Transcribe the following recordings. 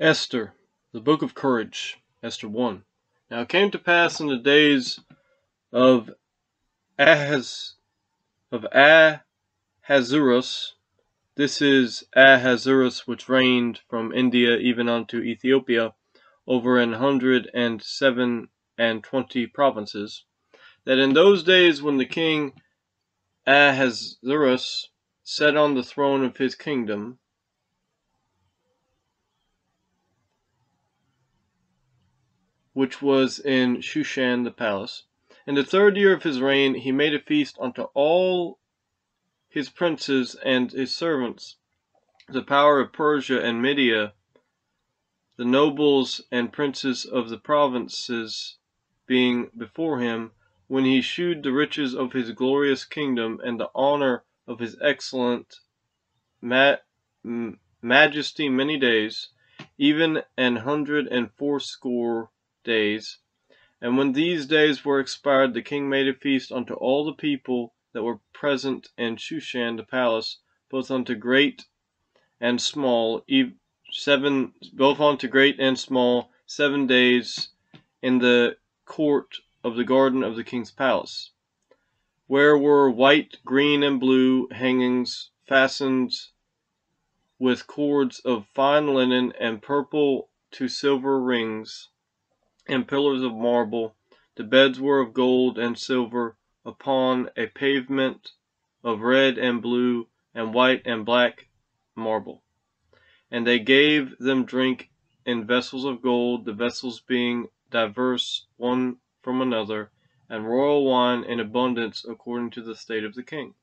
Esther, the Book of Courage, Esther 1. Now it came to pass in the days of Ahasuerus, this is Ahasuerus which reigned from India even unto Ethiopia, over 127 provinces, that in those days when the king Ahasuerus sat on the throne of his kingdom, which was in Shushan the palace, in the 3rd year of his reign, he made a feast unto all his princes and his servants, the power of Persia and Media, the nobles and princes of the provinces being before him, when he shewed the riches of his glorious kingdom and the honor of his excellent majesty many days, even 180 days. And when these days were expired, the king made a feast unto all the people that were present in Shushan the palace, both unto great and small, 7 days in the court of the garden of the king's palace, where were white, green, and blue hangings fastened with cords of fine linen, and purple to silver rings, and pillars of marble. The beds were of gold and silver, upon a pavement of red and blue and white and black marble. And they gave them drink in vessels of gold, the vessels being diverse one from another, and royal wine in abundance according to the state of the king.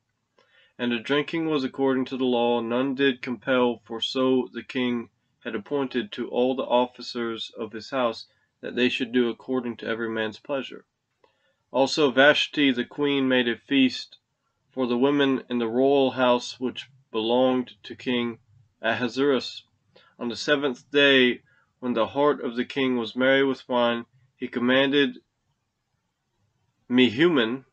And the drinking was according to the law, none did compel, for so the king had appointed to all the officers of his house, that they should do according to every man's pleasure. Also Vashti the queen made a feast for the women in the royal house which belonged to King Ahasuerus. On the 7th day, when the heart of the king was merry with wine, he commanded Mehuman,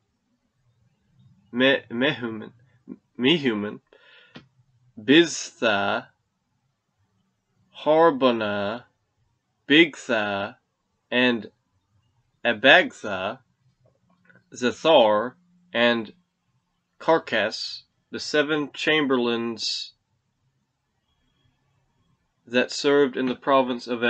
Biztha, Harbonah, Bigtha, and Abagtha, Zethar, and Carcass, the 7 chamberlains that served in the province of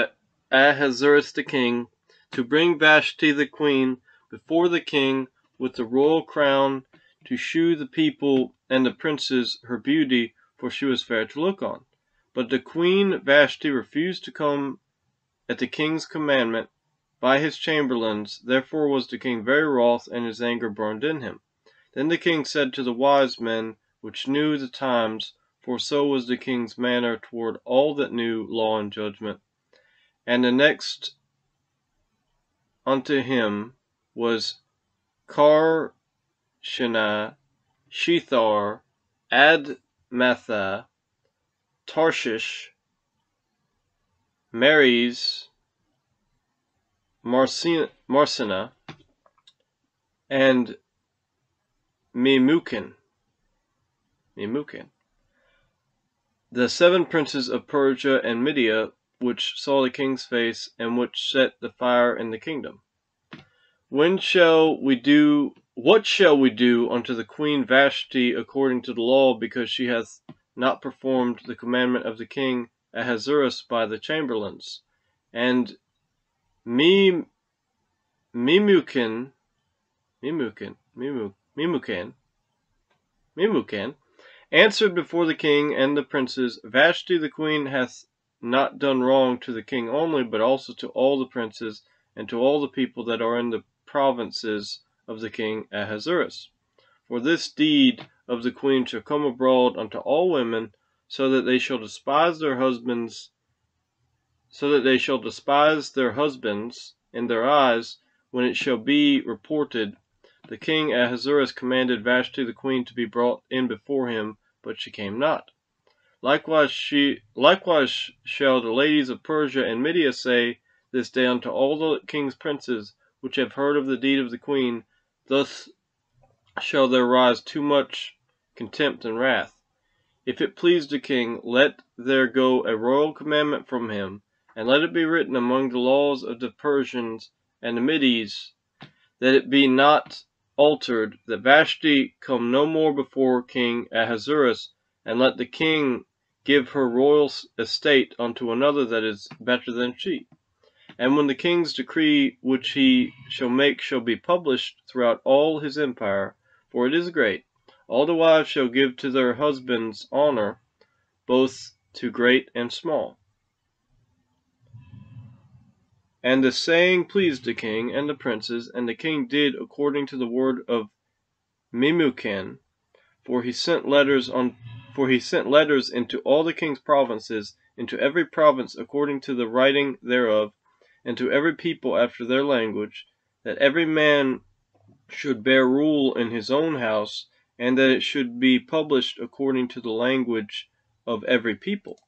Ahasuerus the king, to bring Vashti the queen before the king with the royal crown, to shew the people and the princes her beauty, for she was fair to look on. But the queen Vashti refused to come at the king's commandment by his chamberlains. Therefore was the king very wroth, and his anger burned in him. Then the king said to the wise men which knew the times, for so was the king's manner toward all that knew law and judgment. And the next unto him was Karshena, Shethar, Admatha, Tarshish, Maries, Marsena, and Memucan, the 7 princes of Persia and Media, which saw the king's face, and which set the fire in the kingdom. What shall we do unto the queen Vashti according to the law, because she hath not performed the commandment of the king Ahasuerus by the chamberlains? And Memucan answered before the king and the princes, Vashti the queen hath not done wrong to the king only, but also to all the princes, and to all the people that are in the provinces of the king Ahasuerus. For this deed of the queen shall come abroad unto all women, so that they shall despise their husbands in their eyes, when it shall be reported, the king Ahasuerus commanded Vashti the queen to be brought in before him, but she came not. Likewise shall the ladies of Persia and Media say this day unto all the king's princes, which have heard of the deed of the queen, thus shall there rise too much contempt and wrath. If it please the king, let there go a royal commandment from him, and let it be written among the laws of the Persians and the Medes, that it be not altered, that Vashti come no more before King Ahasuerus, and let the king give her royal estate unto another that is better than she. And when the king's decree which he shall make shall be published throughout all his empire, for it is great, all the wives shall give to their husbands honor, both to great and small. And the saying pleased the king and the princes, and the king did according to the word of Memucan, for he sent letters into all the king's provinces, into every province according to the writing thereof, and to every people after their language, that every man should bear rule in his own house, and that it should be published according to the language of every people.